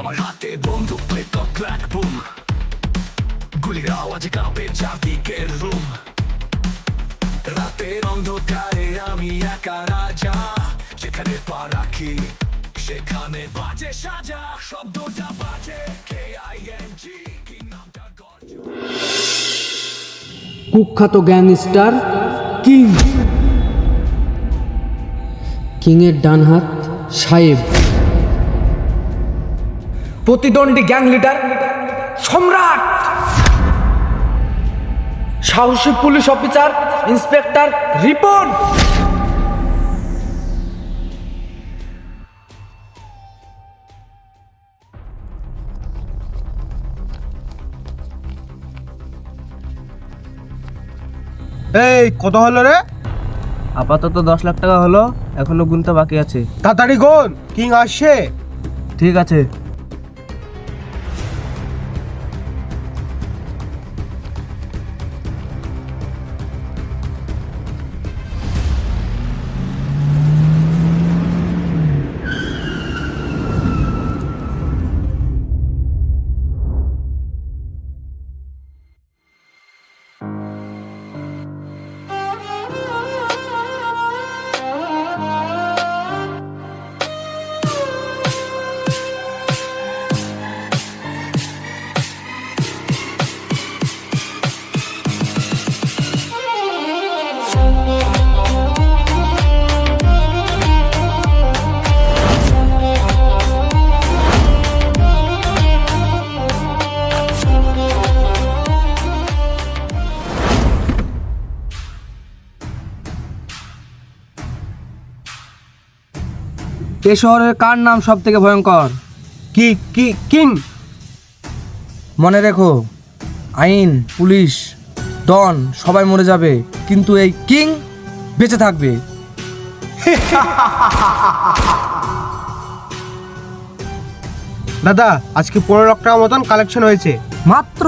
আমার হাতে বন্দুক প্লেট ক্ল্যাক বুম, গুলির আওয়াজে কাঁপে চারদিকের রুম। রাতের অন্ধকারে আমি একা রাজা, যেখানে পা রাখি সেখানে বাজে সাজা। শব্দটা বাজে KING, কি নামটা গর্জন। কুখ্যাত গ্যাংস্টার কিং। কিংয়ের ডান হাত সাহেব, প্রতিদ্বন্দ্বী গ্যাং লিডার সম্রাট, সাহসী পুলিশ অফিসার ইন্সপেক্টর রিপন। এই কত হলো রে? আপাতত 10 লাখ টাকা হলো, এখনো গুনতে বাকি আছে। তাড়াতাড়ি গোন, কিং আসছে। ঠিক আছে। এ শহরের কার নাম সব থেকে ভয়ঙ্কর? কি কি কিং? মনে রেখো, আইন, পুলিশ, ডন সবাই মরে যাবে, কিন্তু এই কিং বেঁচে থাকবে। দাদা, আজকে 15 লাখ টাকা মতন কালেকশন হয়েছে। মাত্র?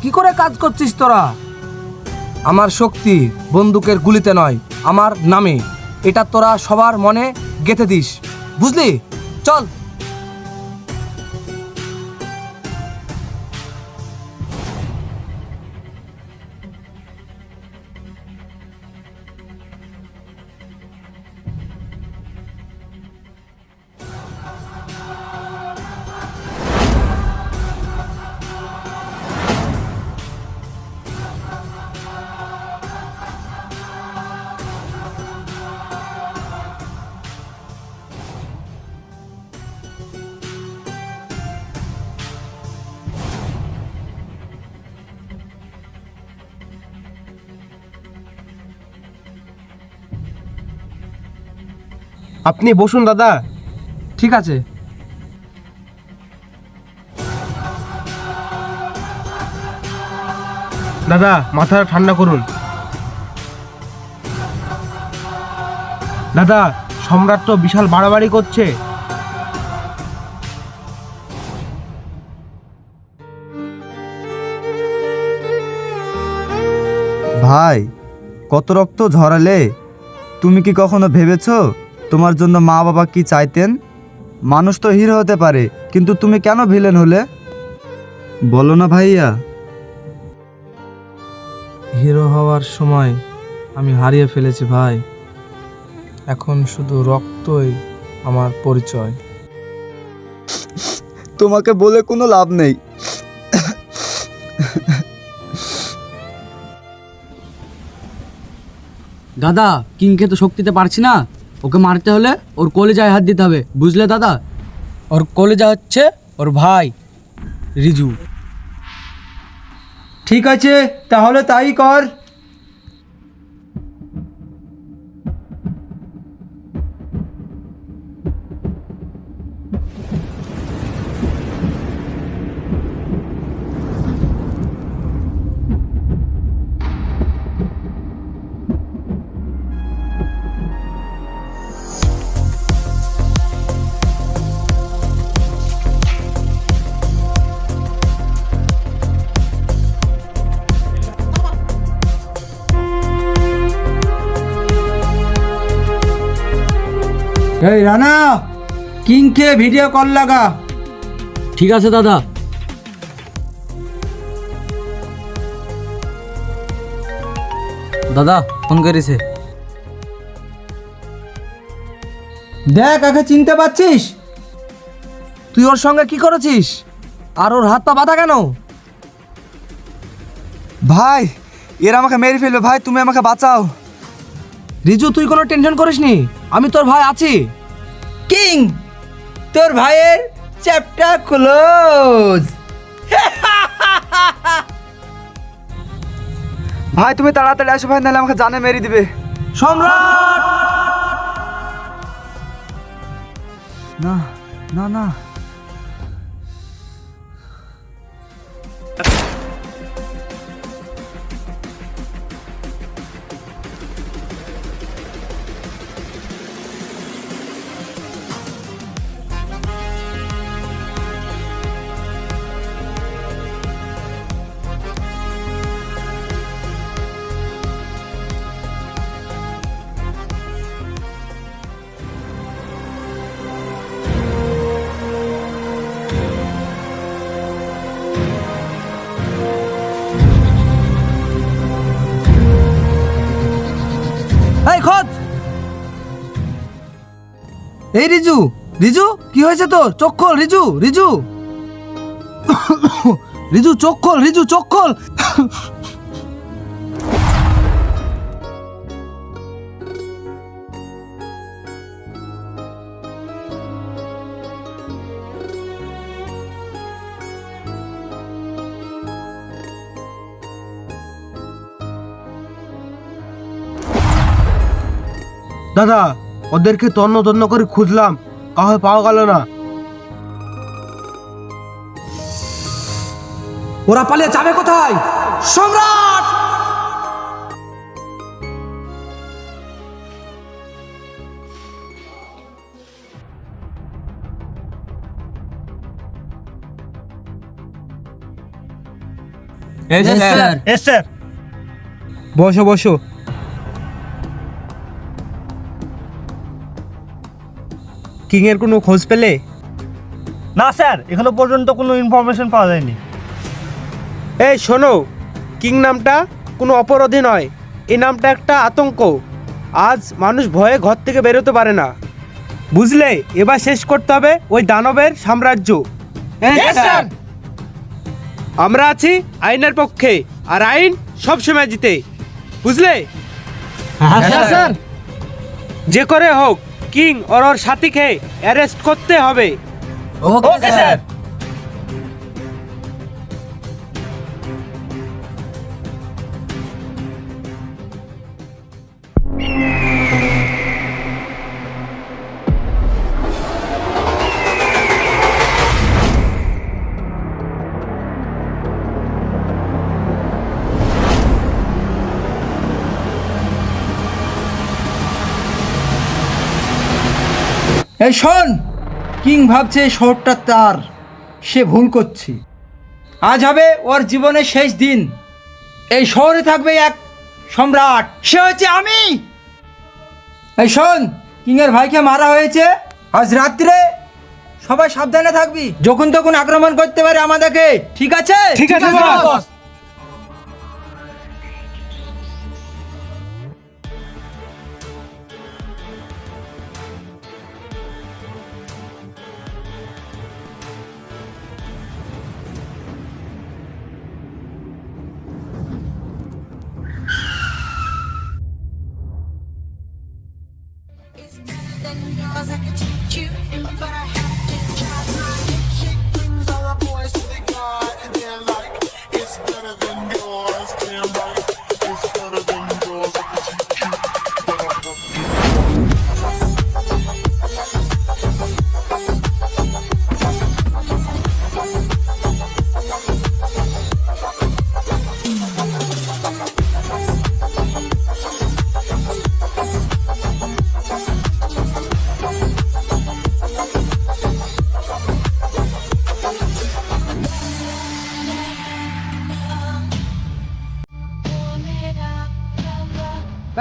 কি করে কাজ করছিস তোরা? আমার শক্তি বন্দুকের গুলিতে নয়, আমার নামে। এটা তোরা সবার মনে গেঁথে দিস, বুঝলি? চল। আপনি বসুন দাদা। ঠিক আছে। দাদা, মাথাটা ঠান্ডা করুন। দাদা, সম্রাট তো বিশাল বাড়াবাড়ি করছে। ভাই, কত রক্ত ঝরালে। তুমি কি কখনো ভেবেছো তোমার জন্য মা বাবা কি চাইতেন? মানুষ তো হিরো হতে পারে, কিন্তু তুমি কেন ভিলেন হলে? বলো না ভাইয়া। হিরো হওয়ার সময় আমি হারিয়ে ফেলেছি ভাই, এখন শুধু রক্তই আমার পরিচয়। তোমাকে বলে কোনো লাভ নেই। দাদা কিংকে তো শক্তিতে পারছি না, ওকে মারতে হলে ওর কলেজায় হাত দিতে হবে, বুঝলে দাদা? ওর কলেজা হচ্ছে ওর ভাই রিজু। ঠিক আছে, তাহলে তাই কর। এই রানা, কিংকে ভিডিও কল লাগা। ঠিক আছে দাদা। দাদা ফোন করেছে। দেখ আগে চিনতে পারছিস? তুই ওর সঙ্গে কি করেছিস? আর ওর হাত পা বাঁধা কেন? ভাই এরা আমাকে মেরে ফেলবে, ভাই তুমি আমাকে বাঁচাও। রিজু তুই কোনো টেনশন করিস নি, আমি তোর ভাই আছি। কিং, তোর ভাইয়ের চ্যাপ্টার ক্লোজ। ভাই তুমি তাড়াতাড়ি আসো ভাই, নাহলে আমাকে জানে মেরে দিবে। সম্রাট! না না না, এই খোঁজ! এই রিজু, রিজু কি হয়েছে তোর? চোখ খোল রিজু, রিজু। রিজু চোখ খোল, রিজু চোখ খোল। দাদা ওদেরকে তন্ন তন্ন করে খুঁজলাম, কাউকে পাওয়া গেল না। ওরা পালিয়ে যাবে কোথায়? সম্রাট! স্যার। বসো বসো। কিং এর কোনো খোঁজ পেলে? না স্যার, এখনো পর্যন্ত কোনো ইনফরমেশন পাওয়া যায়নি। এই শোনো, কিং নামটা কোনো অপরাধী নয়, এই নামটা একটা আতঙ্ক। আজ মানুষ ভয়ে ঘর থেকে বেরোতে পারে না, বুঝলে? এবার শেষ করতে হবে ওই দানবের সাম্রাজ্য। আমরা আছি আইনের পক্ষে, আর আইন সবসময় জিতে, বুঝলে? স্যার। যে করে হোক কিং ওর সাথীকে অ্যারেস্ট করতে হবে। Okay sir. এই শোন, কিং ভাবছে এই শহরটা তার, সে ভুল করছে। আজ হবে ওর জীবনের শেষ দিন। এই শহরে থাকবে এক সম্রাট, সে হচ্ছে আমি। এই শোন, কিং এর ভাইকে মারা হয়েছে। আজ রাত্রে সবাই সাবধানে থাকবি, যখন তখন আক্রমণ করতে পারে আমাদেরকে, ঠিক আছে? ঠিক আছে বস। Cause I can teach you, but I have to try my shit. Brings all the boys to the yard and they're like, it's better than yours. Damn right, it's better than yours. I can teach you, but I have to.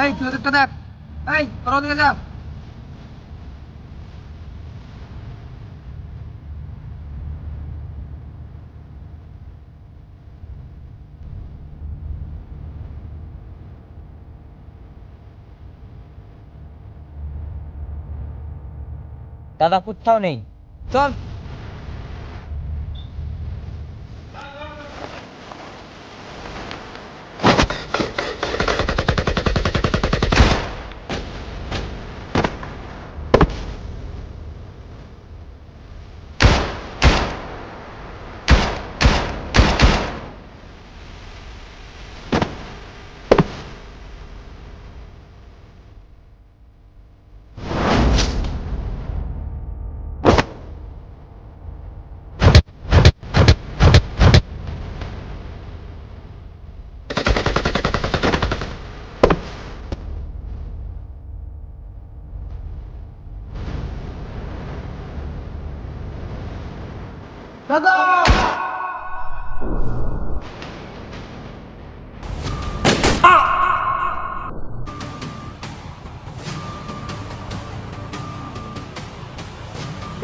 এই তুই ওদেরটা দেখ, এই তোরা ওদিকে যা। দাদা কোথাও নেই, চল।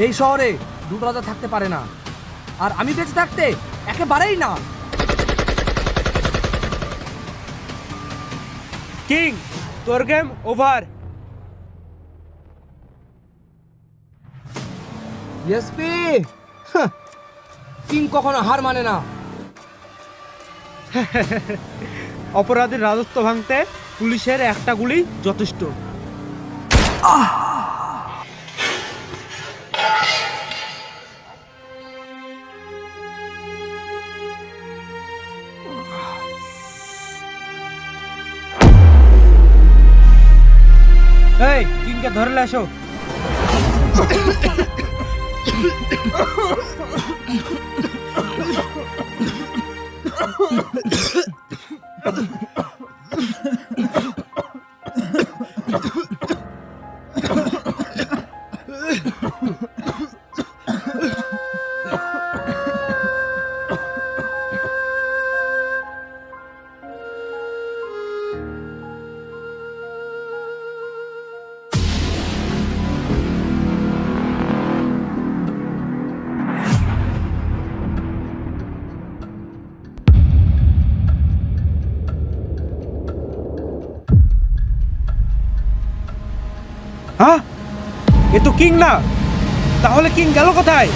এই শহরে দুটো রাজা থাকতে পারে না, আর আমি বেঁচে থাকতে একেবারেই না। কিং, তোর গেম ওভার। এসপি, কিং কখনো হার মানে না। অপরাধীর রাজত্ব ভাঙতে পুলিশের একটা গুলি যথেষ্ট। এই, কিংকে ধরে আসো। হ্যাঁ, এ তো কিং না। তাহলে কিং গেল কোথায়?